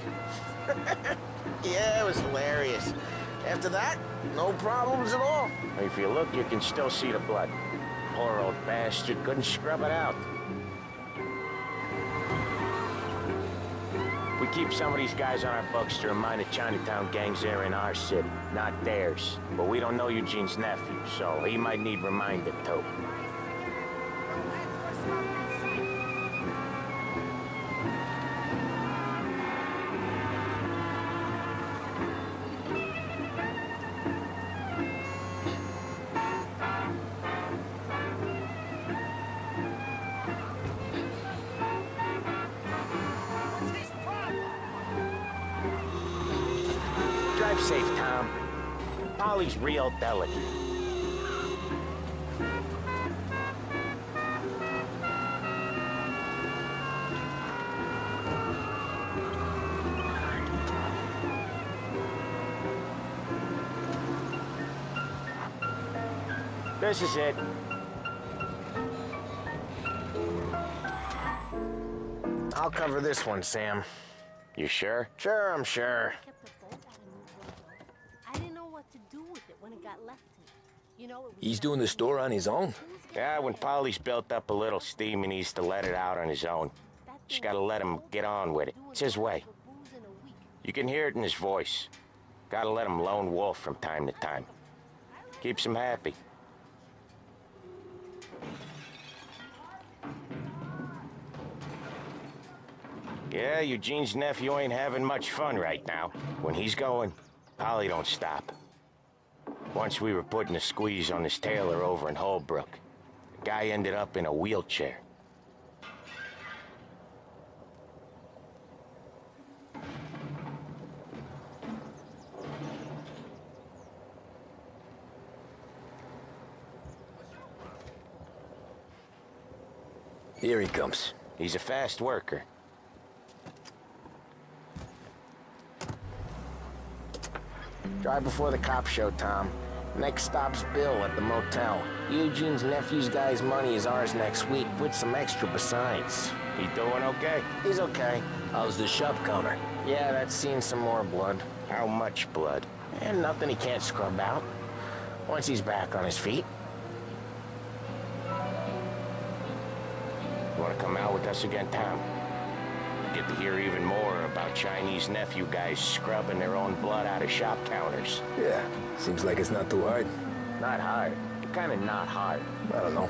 E: Yeah, it was hilarious. After that, no problems at all.
D: If you look, you can still see the blood. Poor old bastard couldn't scrub it out. We keep some of these guys on our books to remind the Chinatown gangs they're in our city, not theirs. But we don't know Eugene's nephew, so he might need reminded too. Drive safe, Tom. Polly's real delicate. This is it.
E: I'll cover this one, Sam.
D: You sure?
E: Sure, I'm sure.
Q: I didn't know what to do with it when it got left to me. You know, it was
B: He's doing the store on his own?
D: Yeah, when Polly's built up a little steam, he needs to let it out on his own. Just gotta let him get on with it. It's his way. You can hear it in his voice. Gotta let him lone wolf from time to time. Keeps him happy. Yeah, Eugene's nephew ain't having much fun right now. When he's going, Polly don't stop. Once we were putting a squeeze on this tailor over in Holbrook. The guy ended up in a wheelchair.
B: Here he comes.
D: He's a fast worker.
E: Drive before the cops show, Tom. Next stop's Bill at the motel. Eugene's nephew's guy's money is ours next week, with some extra besides.
D: He doing okay?
E: He's okay.
B: How's the shop counter?
E: Yeah, that's seen some more blood.
D: How much blood?
E: And nothing he can't scrub out. Once he's back on his feet.
D: You wanna come out with us again, Tom? Get to hear even more about Chinese nephew guys scrubbing their own blood out of shop counters.
B: Yeah, seems like it's not too hard.
D: Not hard. Kinda not hard.
B: I don't know.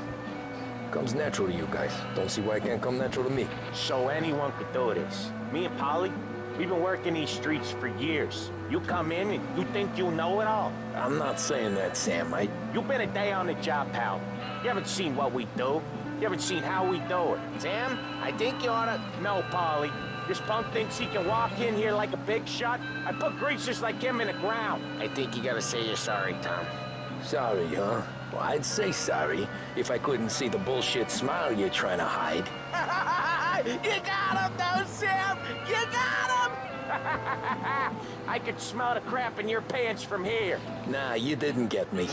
B: Comes natural to you guys. Don't see why it can't come natural to me.
D: So anyone could do this. Me and Polly, we've been working these streets for years. You come in and you think you know it all.
B: I'm not saying that, Sam.
D: You've been a day on the job, pal. You haven't seen what we do. You haven't seen how we do it.
E: Sam, I think you oughta...
D: No, Polly. This punk thinks he can walk in here like a big shot. I put greasers like him in the ground.
E: I think you gotta say you're sorry, Tom.
B: Sorry, huh? Well, I'd say sorry if I couldn't see the bullshit smile you're trying to hide.
E: You got him, though, Sam! You got him!
D: I could smell the crap in your pants from here.
B: Nah, you didn't get me.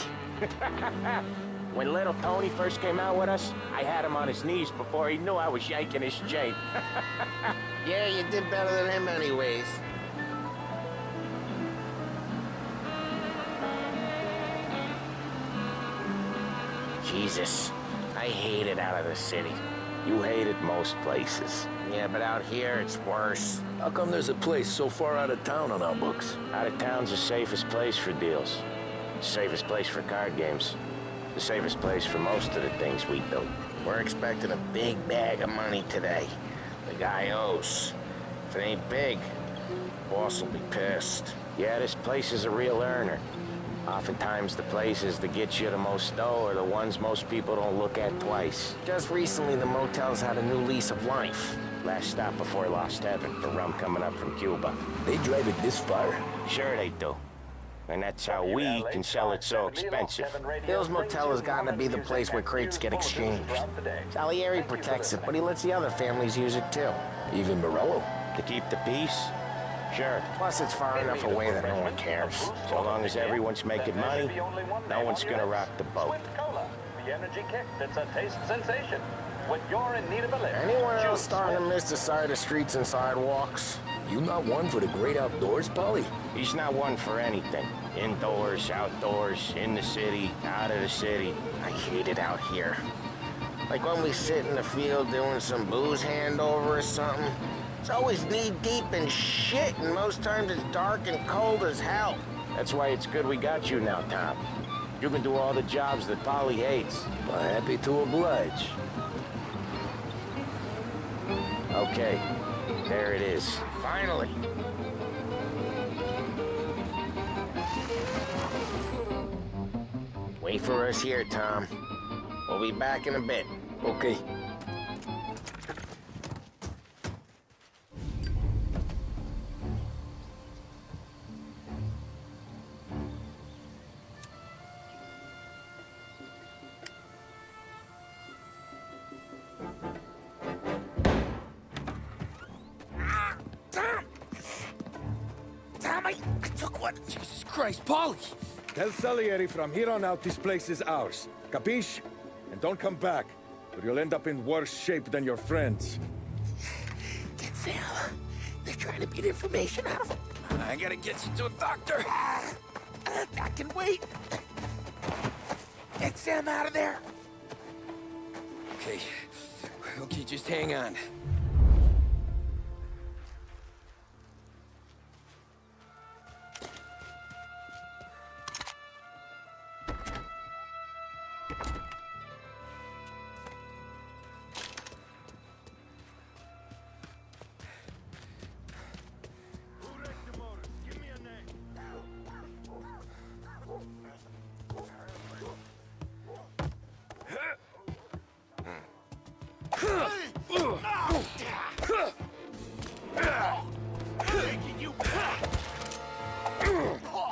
D: When little Tony first came out with us, I had him on his knees before he knew I was yanking his chain.
E: Yeah, you did better than him anyways.
D: Jesus, I hate it out of the city. You hate it most places.
E: Yeah, but out here, it's worse.
B: How come there's a place so far out of town on our books?
D: Out of town's the safest place for deals. The safest place for card games. The safest place for most of the things we do.
E: We're expecting a big bag of money today. The guy owes. If it ain't big, boss will be pissed.
D: Yeah, this place is a real earner. Oftentimes the places that get you the most dough are the ones most people don't look at twice.
E: Just recently, the motel's had a new lease of life.
D: Last stop before Lost Heaven for rum coming up from Cuba.
B: They drive it this far?
D: Sure they do. And that's how we can sell it so expensive.
E: Bill's Motel has gotten to be the place where crates get exchanged. Salieri protects it, but he lets the other families use it too.
B: Even Morello?
D: To keep the peace? Sure.
E: Plus, it's far enough away that no one cares.
D: So long as everyone's making money, no one's gonna rock the boat.
H: Cola, the energy kick that's a taste sensation. When you're in need of a lift,
E: Anyone else starting to miss the side of streets and sidewalks?
B: You not one for the great outdoors, Polly?
D: He's not one for anything. Indoors, outdoors, in the city, out of the city.
E: I hate it out here. Like when we sit in the field doing some booze handover or something. It's always knee-deep in shit, and most times it's dark and cold as hell.
D: That's why it's good we got you now, Tom. You can do all the jobs that Polly hates.
B: Well, happy to oblige.
D: Okay, there it is.
E: Finally. Wait for us here, Tom. We'll be back in a bit.
B: Okay.
E: I took one.
B: Jesus Christ, Polly!
S: Tell Salieri from here on out this place is ours. Capiche? And don't come back, or you'll end up in worse shape than your friends.
E: Get Sam. They're trying to beat information out of him.
B: I gotta get you to a doctor.
E: I can wait. Get Sam out of there.
B: Okay. Okay, just hang on.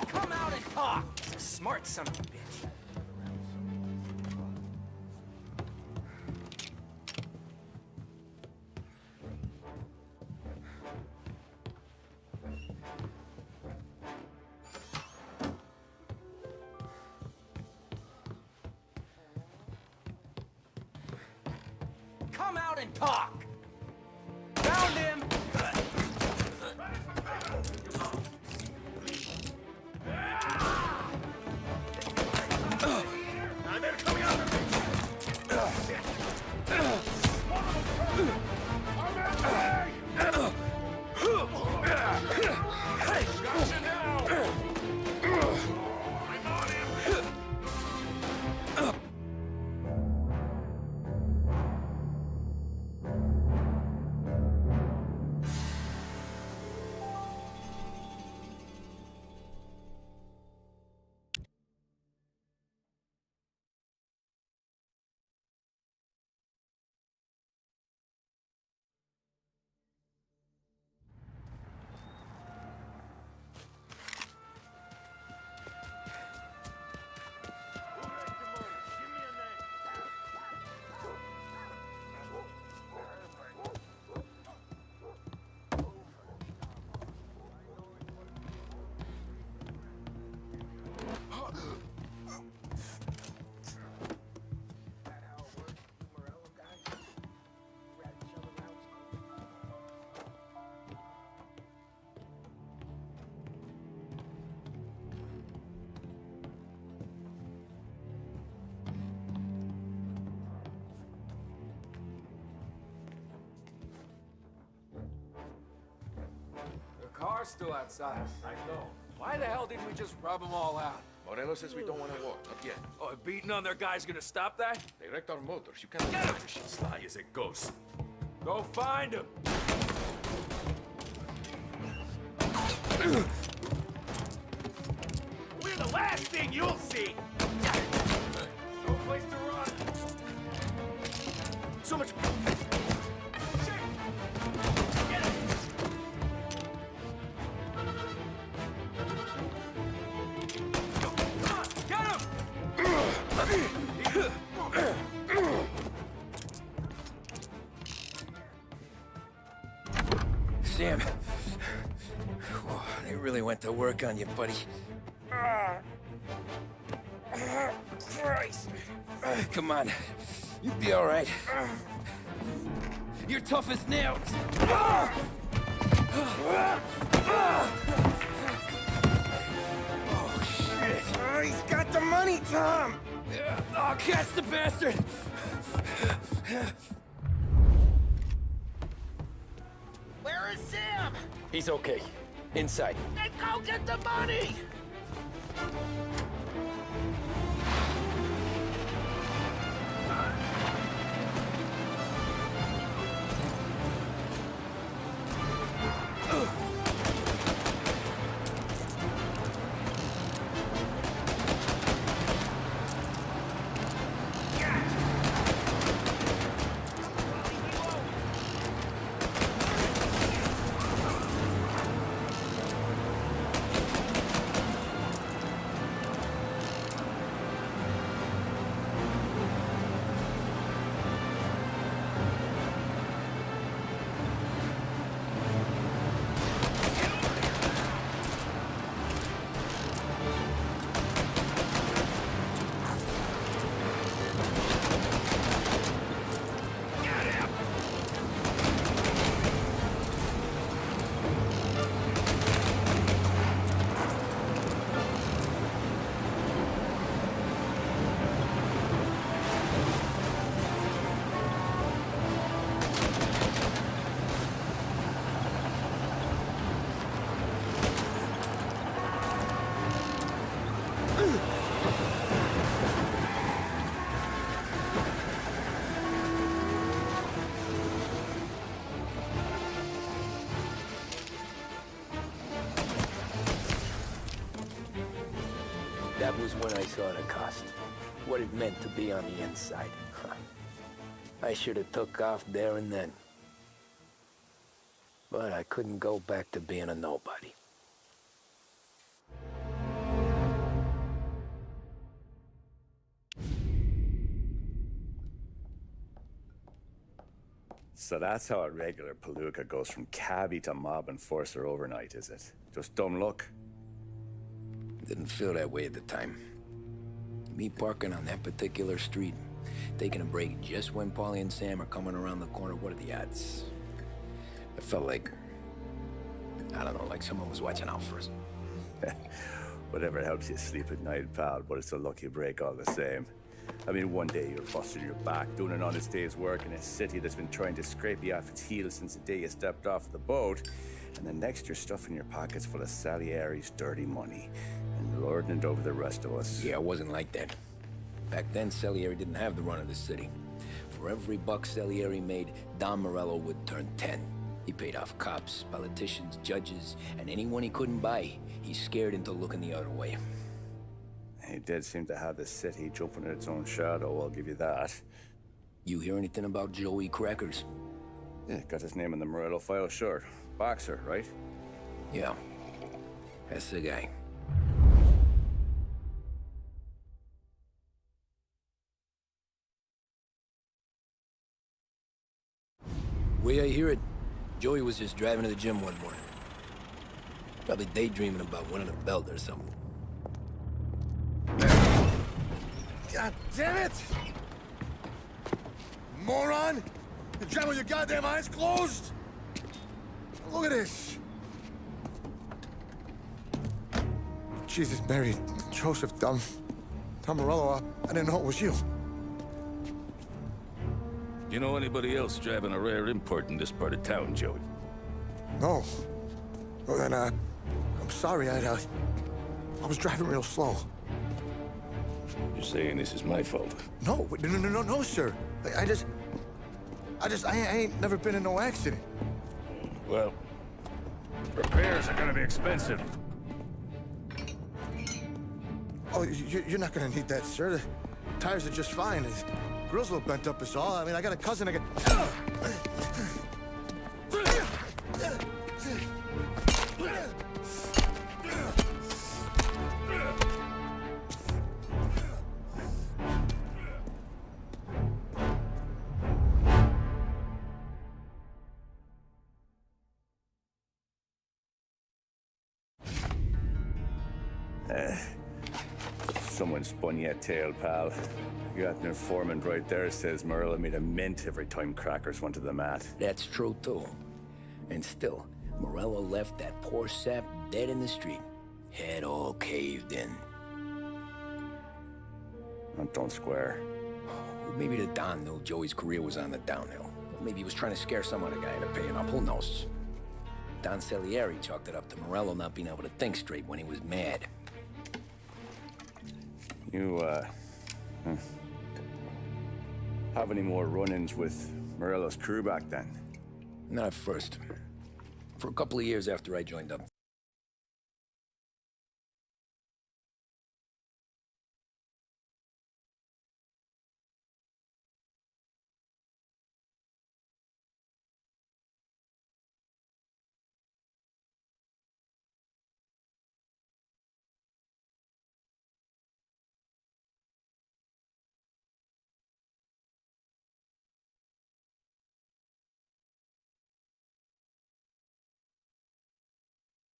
N: Come out and talk! Smart son of a bitch. Come out and talk! Found him! Car's still outside. I know. Why the hell didn't we just rub them all out?
P: Morello says we don't want to walk, not yet.
N: Oh, beating on their guy's gonna stop that?
P: They wrecked our motors. You can't...
N: Get him!
P: Sly as it goes.
N: Go find him! We're the last thing you'll see! No place to run! So much...
B: They really went to work on you, buddy. Christ. Come on. You'll be all right. You're tough as nails. Oh, shit. Oh, he's got the money, Tom. Oh, catch the bastard.
R: Where is Sam?
B: He's okay. Inside.
R: Then go get the money!
B: That was when I saw the cost. What it meant to be on the inside. I should have took off there and then. But I couldn't go back to being a nobody.
A: So that's how a regular palooka goes from cabbie to mob enforcer overnight, is it? Just dumb luck?
B: Didn't feel that way at the time. Me parking on that particular street, taking a break just when Paulie and Sam are coming around the corner, what are the odds? It felt like, I don't know, like someone was watching out for us.
A: Whatever helps you sleep at night, pal, but it's a lucky break all the same. I mean, one day you're busting your back, doing an honest day's work in a city that's been trying to scrape you off its heels since the day you stepped off the boat, and the next you're stuffing your pockets full of Salieri's dirty money and lording it over the rest of us.
B: Yeah, it wasn't like that. Back then, Salieri didn't have the run of the city. For every buck Salieri made, Don Morello would turn 10. He paid off cops, politicians, judges, and anyone he couldn't buy, he scared into looking the other way.
A: He did seem to have the city jumping at its own shadow, I'll give you that.
B: You hear anything about Joey Crackers?
A: Yeah, got his name in the Morello file, sure. Boxer, right?
B: Yeah, that's the guy. Way I hear it, Joey was just driving to the gym one morning. Probably daydreaming about winning a belt or something.
J: God damn it! Moron! You driving with your goddamn eyes closed? Look at this! Jesus, Mary, Joseph, Tom Morello, I didn't know it was you.
T: You know anybody else driving a rare import in this part of town, Joey?
J: No. Well, then, I'm sorry, I was driving real slow.
T: You're saying this is my fault?
J: No, no, sir. I ain't never been in no accident.
T: Well, repairs are gonna be expensive.
J: Oh, you're not gonna need that, sir. The tires are just fine. The grill's a little bent up is all. I mean, I got a cousin I can...
A: Someone spun you a tale, pal. You got an informant right there says Morello made a mint every time crackers went to the mat.
B: That's true, too. And still, Morello left that poor sap dead in the street. Head all caved in.
A: That don't square.
B: Maybe the Don knew Joey's career was on the downhill. Or maybe he was trying to scare some other guy into paying up. Who knows? Don Salieri chalked it up to Morello not being able to think straight when he was mad.
A: You, have any more run-ins with Morello's crew back then?
B: Not at first. For a couple of years after I joined up.